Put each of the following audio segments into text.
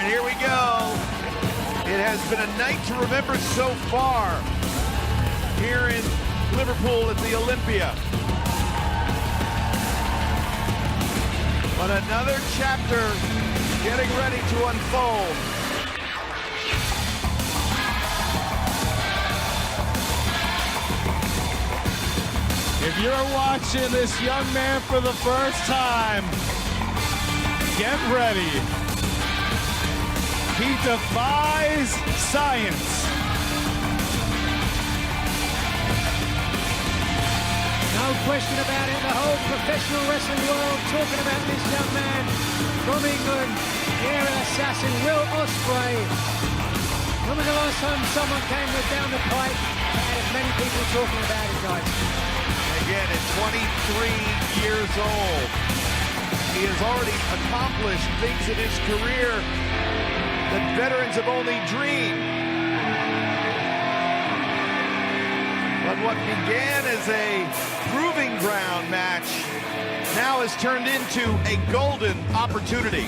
here we go. It has been a night to remember so far here in Liverpool at the Olympia. But another chapter getting ready to unfold. If you're watching this young man for the first time, get ready. He defies science. No question about it, the whole professional wrestling world talking about this young man from England, the aerial assassin, Will Ospreay. When was the last time someone came down the pipe and had as many people talking about it, guys? Again, at 23 years old, he has already accomplished things in his career that veterans have only dreamed. But what began as a proving ground match now has turned into a golden opportunity.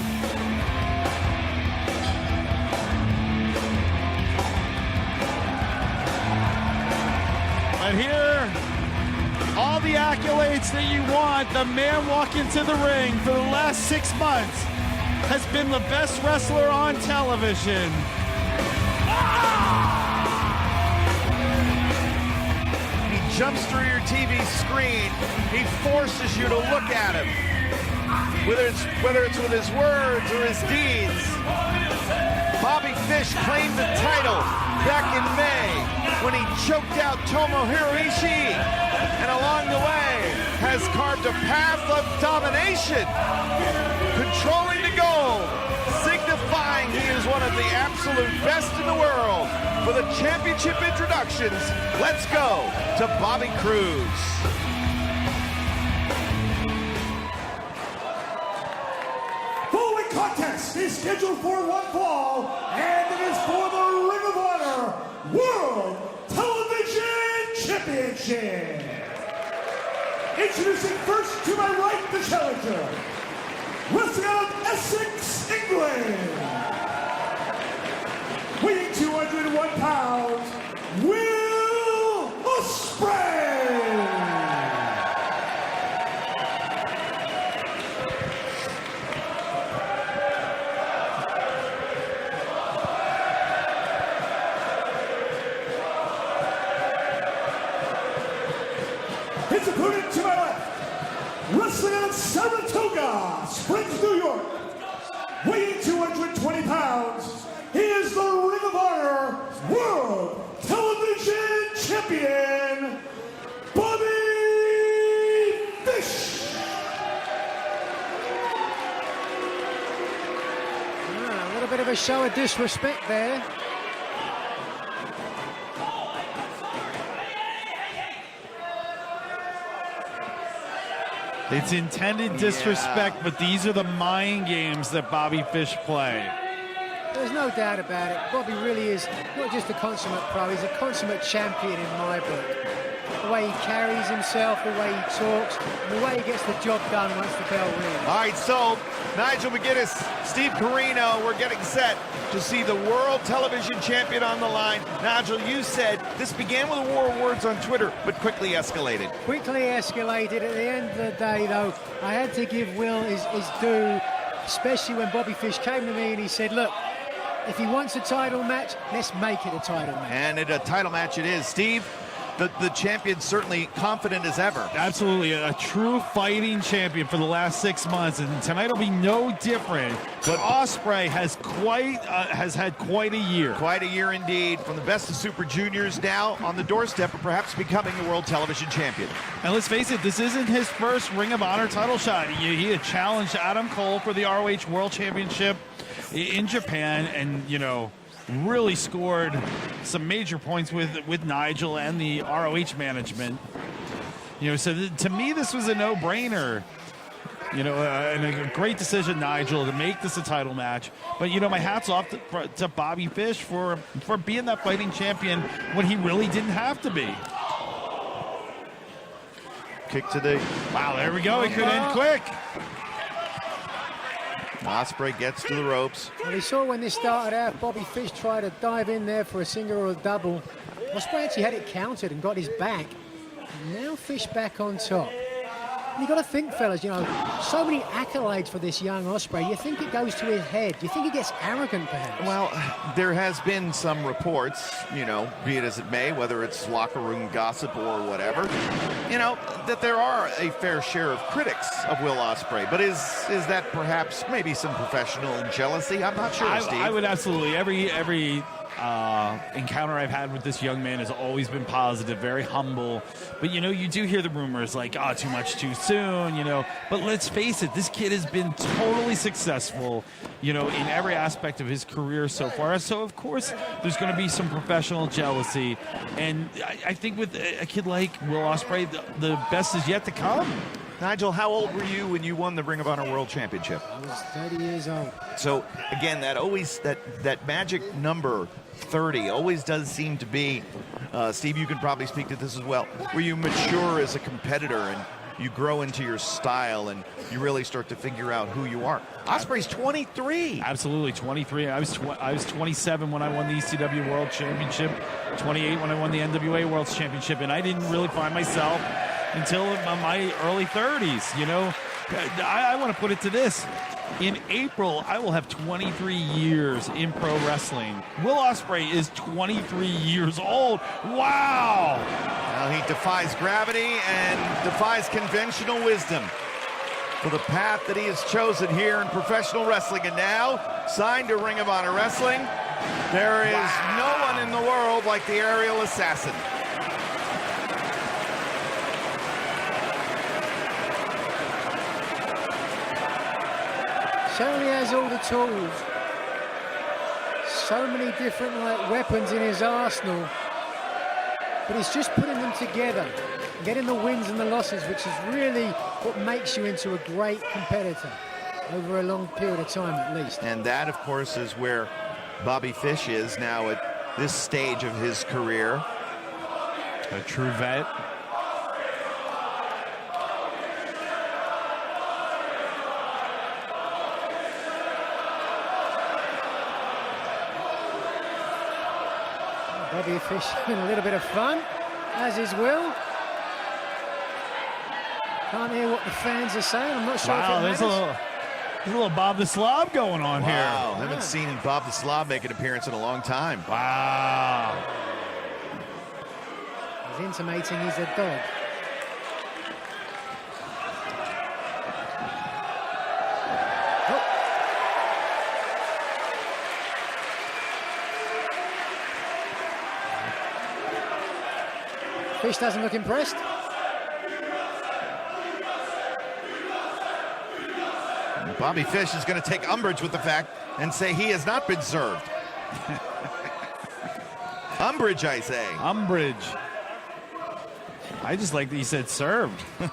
And here, all the accolades that you want, the man walking to the ring for the last 6 months has been the best wrestler on television. He jumps through your TV screen. He forces you to look at him. Whether it's with his words or his deeds. Bobby Fish claimed the title back in May when he choked out Tomohiro Ishii, and along the way has carved a path of domination, controlling the goal, signifying he is one of the absolute best in the world. For the championship introductions, let's go to Bobby Cruz. Following contest is scheduled for one fall, and it is for the Ring of Honor World Television Championship. Introducing first to my right, the challenger, wrestling out of Essex, England, weighing 201 pounds, Will Ospreay. His opponent to my left, wrestling out of Saratoga Springs, New York, weighing 220 pounds, he is the Ring of Honor World Television Champion, Bobby Fish. A little bit of a show of disrespect there. It's intended disrespect, but these are the mind games that Bobby Fish play. There's no doubt about it. Bobby really is not just a consummate pro, he's a consummate champion in my book. The way he carries himself, the way he talks, and the way he gets the job done once the bell rings. All right, so Nigel McGuinness, Steve Corino, we're getting set to see the World Television Champion on the line. Nigel, you said this began with a war of words on Twitter, but quickly escalated. Quickly escalated. At the end of the day, though, I had to give Will his due, especially when Bobby Fish came to me and he said, look, if he wants a title match, let's make it a title match. And a title match it is. Steve, the champion's certainly confident as ever. Absolutely, a true fighting champion for the last 6 months, and tonight will be no different. But Ospreay has had quite a year. Quite a year indeed. From the best of Super Juniors, now on the doorstep of perhaps becoming a World Television Champion. And let's face it, this isn't his first Ring of Honor title shot. He had challenged Adam Cole for the ROH World Championship in Japan, and really scored some major points with Nigel and the ROH management. So to me, this was a no-brainer. And a great decision, Nigel, to make this a title match. But, my hat's off to Bobby Fish for being that fighting champion when he really didn't have to be. Kick to the... Wow, there we go. It could end quick. Ospreay gets to the ropes. And we saw when this started out, Bobby Fish tried to dive in there for a single or a double. Ospreay actually had it countered and got his back. Now Fish back on top. And you got to think, fellas, you know, so many accolades for this young Ospreay. You think it goes to his head? Do you think he gets arrogant, perhaps? Well, there has been some reports, you know, be it as it may, whether it's locker room gossip or whatever, you know, that there are a fair share of critics of Will Ospreay. But is that perhaps maybe some professional jealousy? I'm not sure, Steve. I would absolutely. Every encounter I've had with this young man has always been positive, very humble. But, you know, you do hear the rumors like, oh, too much too soon, you know. But let's face it, this kid has been totally successful, you know, in every aspect of his career so far. So, of course, there's going to be some professional jealousy. And I think with a kid like Will Ospreay, the best is yet to come. Nigel, how old were you when you won the Ring of Honor World Championship? I was 30 years old. So, again, that magic number 30 always does seem to be, Steve, you can probably speak to this as well, where you mature as a competitor and you grow into your style and you really start to figure out who you are. Ospreay's 23. Absolutely, 23. I was 27 when I won the ECW World Championship, 28 when I won the NWA World Championship, and I didn't really find myself until my early 30s, you know. I want to put it to this. In April, I will have 23 years in pro wrestling. Will Ospreay is 23 years old. Wow! Well, he defies gravity and defies conventional wisdom for the path that he has chosen here in professional wrestling. And now, signed to Ring of Honor Wrestling, there is no one in the world like the aerial assassin. Certainly has all the tools. So many different weapons in his arsenal. But it's just putting them together, getting the wins and the losses, which is really what makes you into a great competitor over a long period of time at least. And that, of course, is where Bobby Fish is now at this stage of his career. A true vet. Bobby Fish having a little bit of fun, as is Will. Can't hear what the fans are saying. I'm not sure if it there's matters. a little Bob the Slob going on here. Wow, haven't seen Bob the Slob make an appearance in a long time. Wow. He's intimating he's a dog. Fish doesn't look impressed. Bobby Fish is going to take umbrage with the fact and say he has not been served. Umbrage, I say. Umbrage. I just like that he said served. Oh,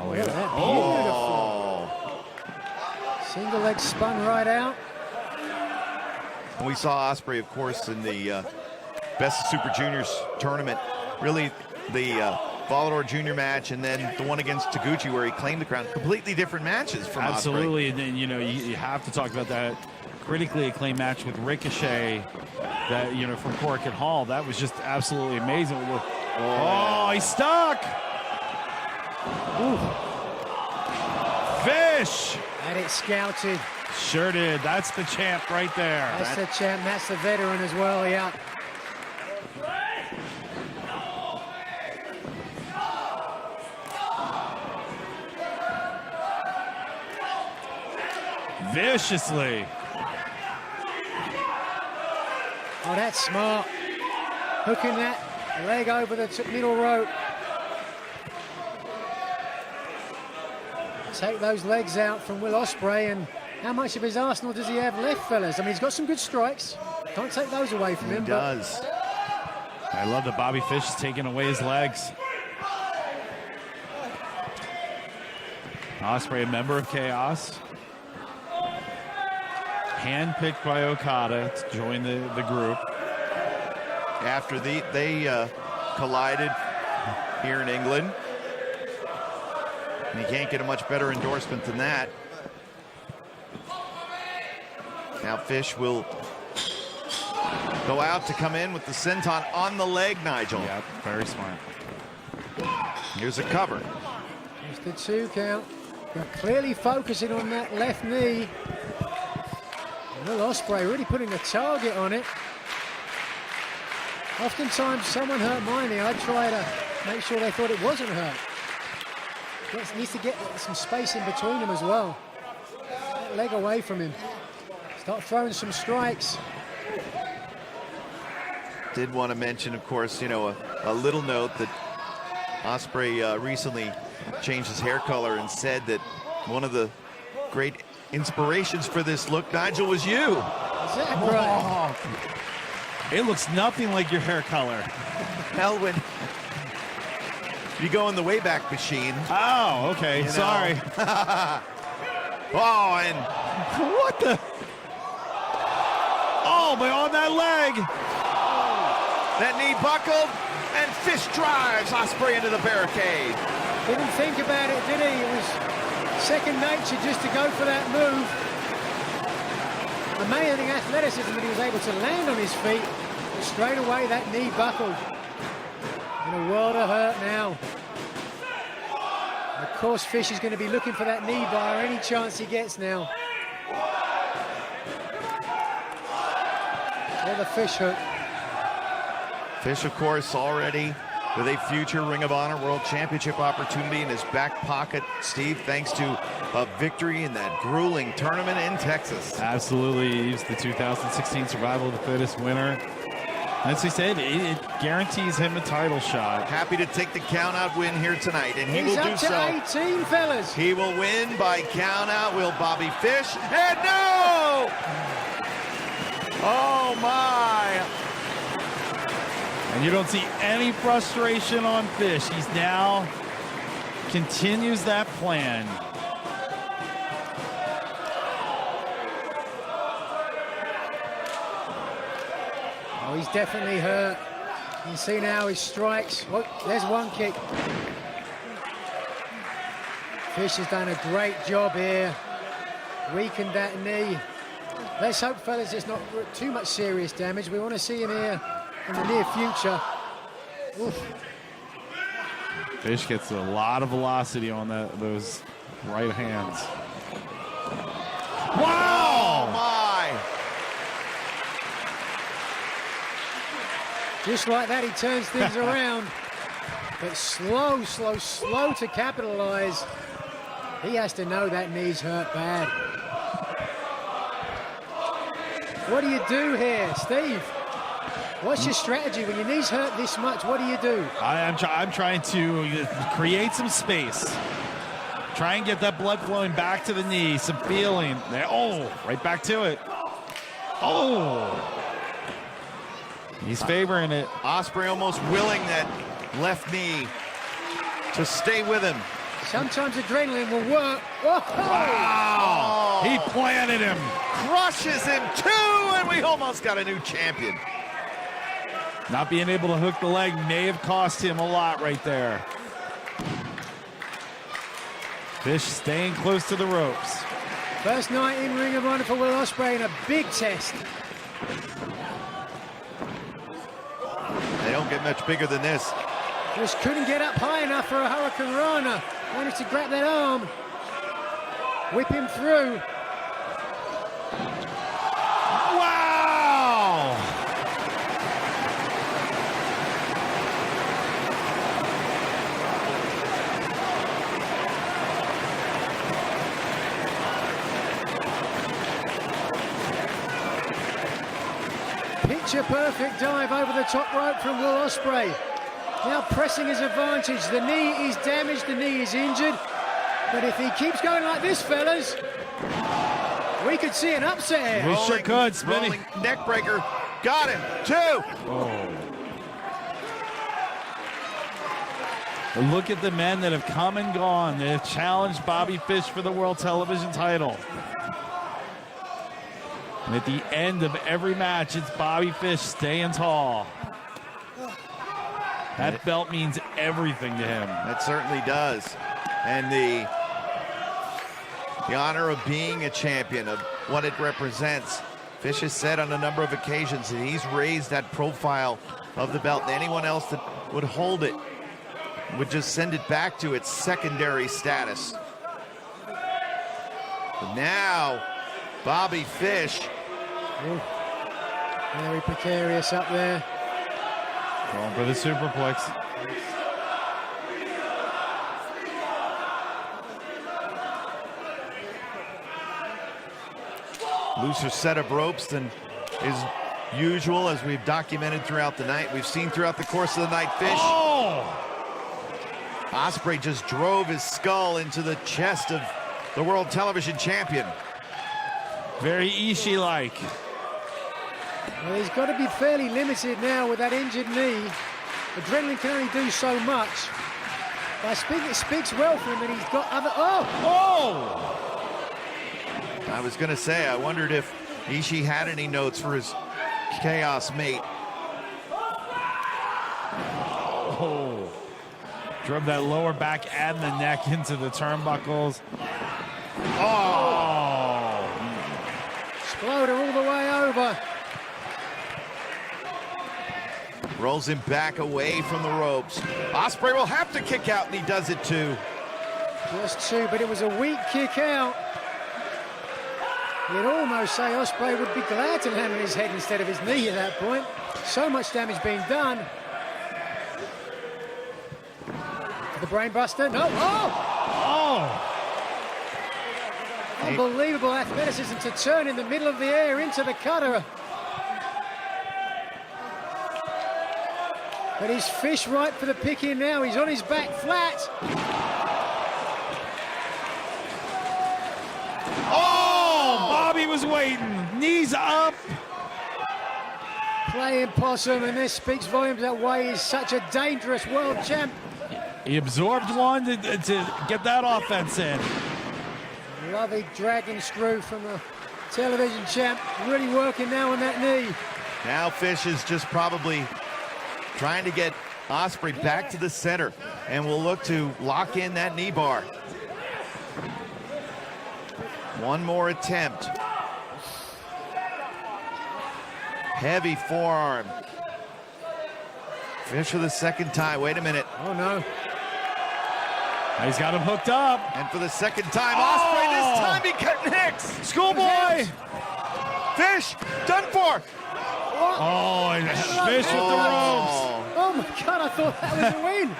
look at that. Beautiful. Single leg spun right out. We saw Ospreay, of course, in the Best of Super Juniors tournament. Really, the Volador Junior match, and then the one against Taguchi where he claimed the crown. Completely different matches from Absolutely, Ospreay. and then, you know, you have to talk about that critically acclaimed match with Ricochet, that, you know, from Cork and Hall. That was just absolutely amazing. Oh, he's stuck. Ooh. Fish. Had it scouted. Sure did. That's the champ right there. That's the champ. That's the veteran as well, yeah. Viciously. Oh, that's smart. Hooking that leg over the middle rope. Take those legs out from Will Ospreay, and how much of his arsenal does he have left, fellas? I mean, he's got some good strikes. Don't take those away from him. He does. I love that Bobby Fish is taking away his legs. Ospreay, a member of Chaos. Handpicked by Okada to join the group. After they collided here in England. And you can't get a much better endorsement than that. Now Fish will go out to come in with the senton on the leg, Nigel. Yep, very smart. Here's a cover. Just a 2 count. They're clearly focusing on that left knee. And Will Ospreay really putting a target on it. Oftentimes, someone hurt my knee, I'd try to make sure they thought it wasn't hurt. Needs to get some space in between them as well. That leg away from him. Start throwing some strikes. Did want to mention, of course, you know, a little note that Ospreay recently changed his hair color and said that one of the great inspirations for this look, Nigel, was you. Is that right? It looks nothing like your hair color. Hell, when you go in the Wayback Machine. Oh, okay. You Sorry. Oh, and What the? Oh, but on that leg. that knee buckled, and Fish drives Ospreay into the barricade. Didn't think about it, did he? It was second nature just to go for that move. Amazing athleticism that he was able to land on his feet, but straight away that knee buckled. In a world of hurt now. Of course, Fish is going to be looking for that knee bar any chance he gets now. Or the fish hook. Fish, of course, already with a future Ring of Honor World Championship opportunity in his back pocket, Steve, thanks to a victory in that grueling tournament in Texas. Absolutely. He's the 2016 Survival of the Fittest winner. As we said, it guarantees him a title shot. Happy to take the count-out win here tonight, and he He's will do up to so. 18, fellas. He will win by count-out. Will Bobby Fish? And no! Oh, my. And you don't see any frustration on Fish. He's now continues that plan. Oh, he's definitely hurt. You can see now his strikes. Oh, there's one kick. Fish has done a great job here. Weakened that knee. Let's hope, fellas, it's not too much serious damage. We want to see him here in the near future. Oof. Fish gets a lot of velocity on those right hands. Oh, Wow! my. Just like that, he turns things around. But slow to capitalize. He has to know that knee's hurt bad. What do you do here, Steve? What's your strategy when your knee's hurt this much? What do you do? I'm trying to create some space. Try and get that blood flowing back to the knee, some feeling. Oh, right back to it. Oh. He's favoring it. Ospreay almost willing that left knee to stay with him. Sometimes adrenaline will work. Whoa. Wow. He planted him. Crushes him too, and we almost got a new champion. Not being able to hook the leg may have cost him a lot right there. Fish staying close to the ropes. First night in Ring of Honor for Will Ospreay in a big test. They don't get much bigger than this. Just couldn't get up high enough for a Hurricane Rana. Managed to grab that arm. Whip him through. Wow! Picture perfect dive over the top rope from Will Ospreay. Now pressing his advantage. The knee is damaged, the knee is injured. But if he keeps going like this, fellas, we could see an upset here. We sure could. Spinning. Rolling neck breaker. Got him. 2. Oh. Look at the men that have come and gone. They have challenged Bobby Fish for the World Television title. And at the end of every match, it's Bobby Fish staying tall. That belt means everything to him. That certainly does. And the honor of being a champion, of what it represents. Fish has said on a number of occasions that he's raised that profile of the belt. Anyone else that would hold it would just send it back to its secondary status. But now, Bobby Fish. Ooh. Very precarious up there. Going for the superplex. Looser set of ropes than is usual, as we've documented throughout the night. We've seen throughout the course of the night, Fish. Oh! Ospreay just drove his skull into the chest of the World Television Champion. Very Ishii-like. Well, he's got to be fairly limited now with that injured knee. Adrenaline can only do so much. But I think it speaks well for him that he's got other... Oh! I was going to say, I wondered if Ishii had any notes for his Chaos mate. Oh! Drove that lower back and the neck into the turnbuckles. Oh! Exploded all the way over. Rolls him back away from the ropes. Ospreay will have to kick out, and he does it too. Just two, but it was a weak kick out. You'd almost say Ospreay would be glad to land on his head instead of his knee at that point. So much damage being done. The brainbuster. No. Oh! Oh! Unbelievable athleticism to turn in the middle of the air into the cutter. But he's Fish right for the picking now. He's on his back flat. Oh! Bobby was waiting. Knees up. Playing possum, and this speaks volumes that way. He's such a dangerous world champ. He absorbed one to get that offense in. Lovely dragon screw from the television champ. Really working now on that knee. Now Fish is just probably trying to get Ospreay back to the center, and will look to lock in that knee bar. One more attempt. Heavy forearm. Fish for the second time. Wait a minute. Oh, no. He's got him hooked up. And for the second time, Ospreay, this time he connects. Schoolboy! Fish, done for. Oh, and Fish with the ropes. Oh my God, I thought that was a win.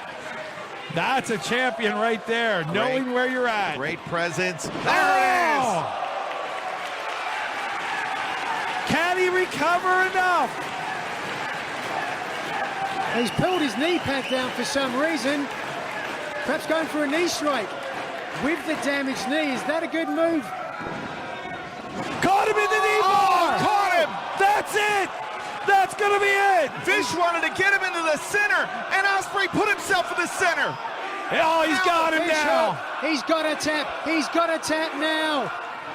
That's a champion right there, knowing where you're at. Great presence. There it is. Can he recover enough? He's pulled his knee pad down for some reason. Perhaps going for a knee strike. With the damaged knee, is that a good move? Caught him in the knee bar! Caught him. That's it! That's gonna be it! Fish wanted to get him into the center, and Ospreay put himself in the center. Oh, he's got him now. He's got a tap. He's got a tap now.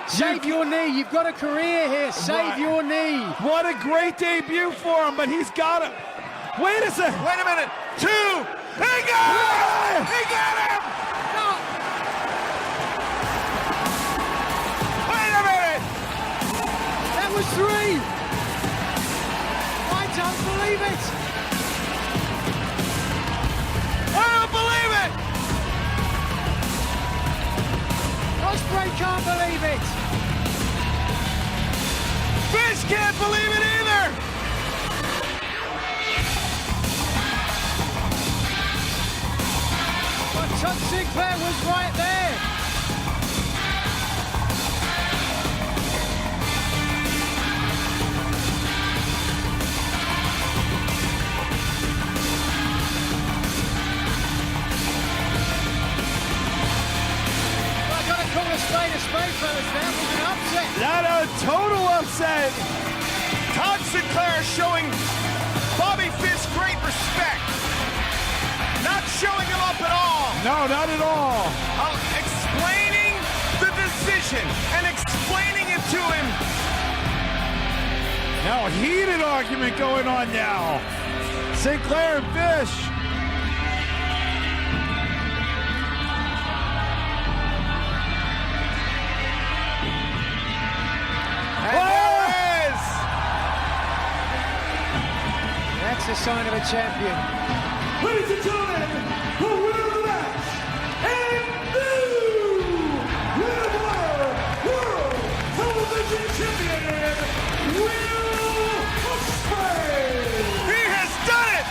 Save your knee. You've got a career here. Save your knee. What a great debut for him, but he's got it. Wait a second. Wait a minute. Two. He got him! He got him! No. Wait a minute! That was three. I don't believe it. I don't believe it! Ospreay can't believe it. Fish can't believe it either! But Todd Sinclair was right there. I gotta call a spade, fellas. That was an upset. That a total upset. Todd Sinclair showing Bobby Fish great respect. Not showing him up at all. No, not at all. Explaining the decision and explaining it to him. Now a heated argument going on now. Sinclair and Fish. And there it is. sign of a champion. Ladies and gentlemen, the winner of the match and new Ring of Honor World Television Champion, Will Ospreay. He has done it!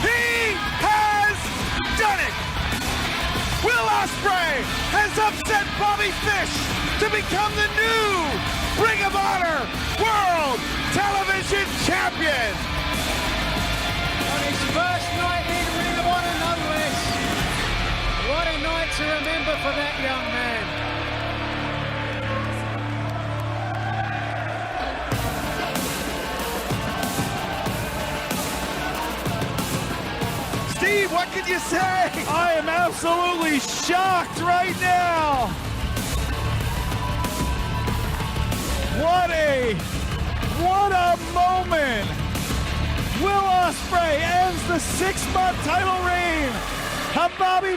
He has done it! Will Ospreay has upset Bobby Fish to become the new Ring of Honor World Television Champion! On his first night in Ring of Honor, no less. What a night to remember for that young man. Steve, what can you say? I am absolutely shocked right now. What a moment. Will Ospreay ends the 6-month title reign of Bobby